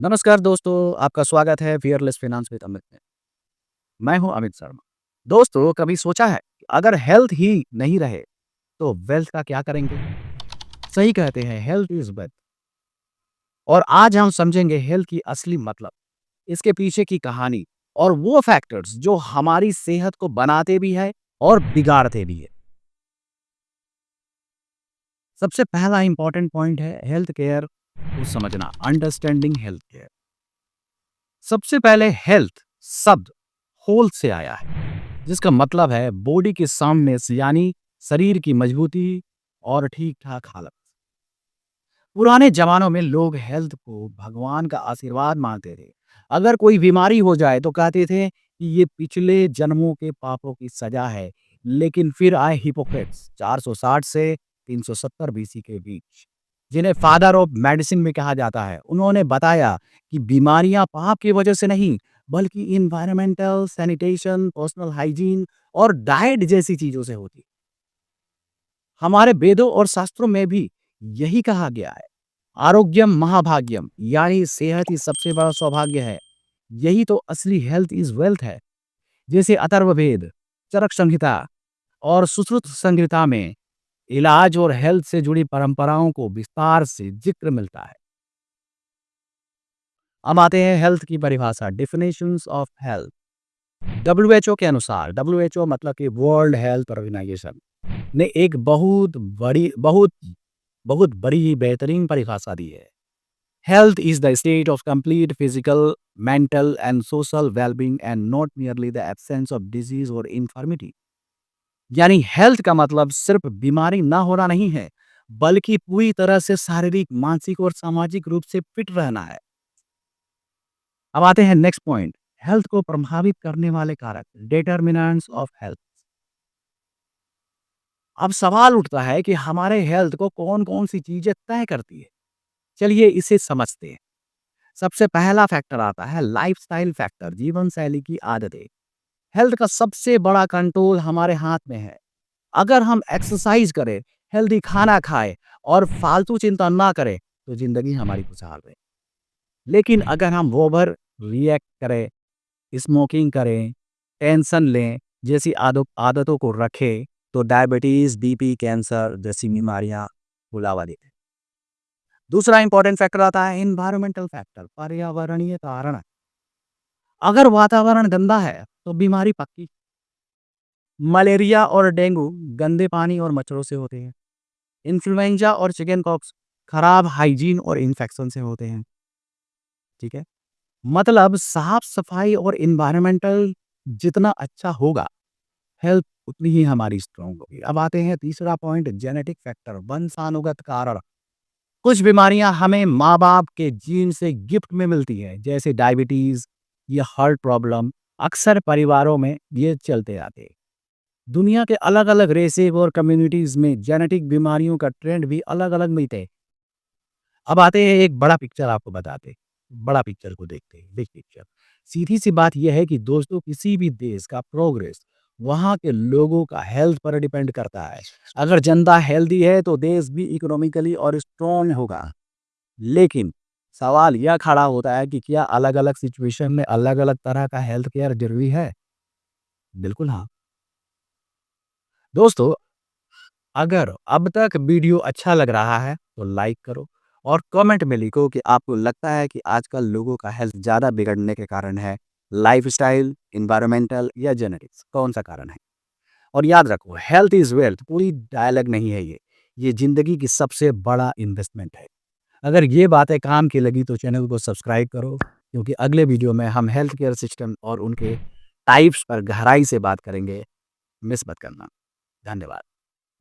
नमस्कार दोस्तों, आपका स्वागत है फियरलेस फाइनेंस विद अमित में। मैं हूं अमित शर्मा। दोस्तों, कभी सोचा है कि अगर हेल्थ ही नहीं रहे तो वेल्थ का क्या करेंगे? सही कहते हैं, हेल्थ इज वेल्थ। और आज हम समझेंगे हेल्थ की असली मतलब, इसके पीछे की कहानी और वो फैक्टर्स जो हमारी सेहत को बनाते भी है और बिगाड़ते भी है। सबसे पहला इंपॉर्टेंट पॉइंट है हेल्थ केयर को समझना, अंडरस्टैंडिंग हेल्थ केयर। सबसे पहले हेल्थ शब्द होल से आया है, जिसका मतलब है बॉडी की सामनेस, यानी शरीर की मजबूती और ठीक ठाक हालत। पुराने जमानों में लोग हेल्थ को भगवान का आशीर्वाद मानते थे। अगर कोई बीमारी हो जाए तो कहते थे कि ये पिछले जन्मों के पापों की सजा है। लेकिन फिर आए हिपोक्रेट्स 460 से 370 बीसी के बीच, जिन्हें फादर ऑफ मेडिसिन में कहा जाता है। उन्होंने बताया कि बीमारियां पाप की वजह से नहीं, बल्कि इन्वायरमेंटल, सैनिटेशन, पर्सनल हाइजीन और डाइट जैसी चीजों से होती। हमारे वेदों और शास्त्रों में भी यही कहा गया है। आरोग्यम महाभाग्यम, यानी सेहत ही सबसे बड़ा सौभाग्य है। यही तो असली हेल्थ इज वेल्थ है। जैसे अथर्ववेद, चरक संहिता और सुश्रुत संहिता में इलाज और हेल्थ से जुड़ी परंपराओं को विस्तार से जिक्र मिलता है। अब आते हैं हेल्थ की परिभाषा, डिफिनेशंस ऑफ हेल्थ। डब्ल्यूएचओ के अनुसार, डब्ल्यूएचओ मतलब कि वर्ल्ड हेल्थ ऑर्गेनाइजेशन ने एक बहुत बड़ी बेहतरीन परिभाषा दी है। Health is the state of complete physical, mental and social wellbeing and not merely the absence of disease और इन्फर्मिटी। यानी हेल्थ का मतलब सिर्फ बीमारी ना होना नहीं है, बल्कि पूरी तरह से शारीरिक, मानसिक और सामाजिक रूप से फिट रहना है। अब आते हैं नेक्स्ट पॉइंट, हेल्थ को प्रभावित करने वाले कारक, डिटर्मिनेंट्स ऑफ हेल्थ। अब सवाल उठता है कि हमारे हेल्थ को कौन-कौन सी चीजें तय करती है। चलिए इसे समझते हैं। सबसे पहला फैक्टर आता है लाइफस्टाइल फैक्टर, जीवन शैली की आदतें। हेल्थ का सबसे बड़ा कंट्रोल हमारे हाथ में है। अगर हम एक्सरसाइज करें, हेल्दी खाना खाएं और फालतू चिंता ना करें, तो जिंदगी हमारी खुशहाल रहे। लेकिन अगर हम ओवर रिएक्ट करें, स्मोकिंग करें, टेंशन लें जैसी आदतों को रखें, तो डायबिटीज, बीपी, कैंसर जैसी बीमारियां बुलावा देते हैं। दूसरा इंपॉर्टेंट फैक्टर आता है एनवायरमेंटल फैक्टर, पर्यावरणीय कारण। अगर वातावरण गंदा है तो बीमारी पक्की। मलेरिया और डेंगू गंदे पानी और मच्छरों से होते हैं। इन्फ्लुएंजा और चिकन पॉक्स खराब हाइजीन और इन्फेक्शन से होते हैं। ठीक है, मतलब साफ सफाई और इन्वायरमेंटल जितना अच्छा होगा, हेल्थ उतनी ही हमारी स्ट्रांग होगी। अब आते हैं तीसरा पॉइंट, जेनेटिक फैक्टर, वंशानुगत कारण। कुछ बीमारियां हमें माँ बाप के जीन से गिफ्ट में मिलती है, जैसे डायबिटीज या हार्ट प्रॉब्लम। अक्सर परिवारों में ये चलते आते हैं। दुनिया के अलग अलग रेसेस और कम्युनिटीज में जेनेटिक बीमारियों का ट्रेंड भी अलग अलग मिलते हैं। अब आते हैं एक बड़ा पिक्चर आपको बताते हैं। बड़ा पिक्चर को देखते हैं, बिग पिक्चर। सीधी सी बात यह है कि दोस्तों, किसी भी देश का प्रोग्रेस वहाँ के लोगों का हेल्थ पर डिपेंड करता है। अगर जनता हेल्दी है तो देश भी इकोनॉमिकली और स्ट्रॉन्ग होगा। लेकिन सवाल यह खड़ा होता है कि क्या अलग अलग सिचुएशन में अलग अलग तरह का हेल्थ केयर जरूरी है? बिल्कुल हाँ। दोस्तों, अगर अब तक वीडियो अच्छा लग रहा है तो लाइक करो और कमेंट में लिखो कि आपको लगता है कि आजकल लोगों का हेल्थ ज़्यादा बिगड़ने के कारण है लाइफस्टाइल, एनवायरमेंटल या जेनेटिक्स, कौन सा कारण है। और याद रखो, हेल्थ इज़ वेल्थ पूरी डायलॉग नहीं है ये ज़िंदगी की सबसे बड़ा इन्वेस्टमेंट है। अगर ये बातें काम की लगी तो चैनल को सब्सक्राइब करो, क्योंकि अगले वीडियो में हम हेल्थ केयर सिस्टम और उनके टाइप्स पर गहराई से बात करेंगे। मिस मत करना। धन्यवाद।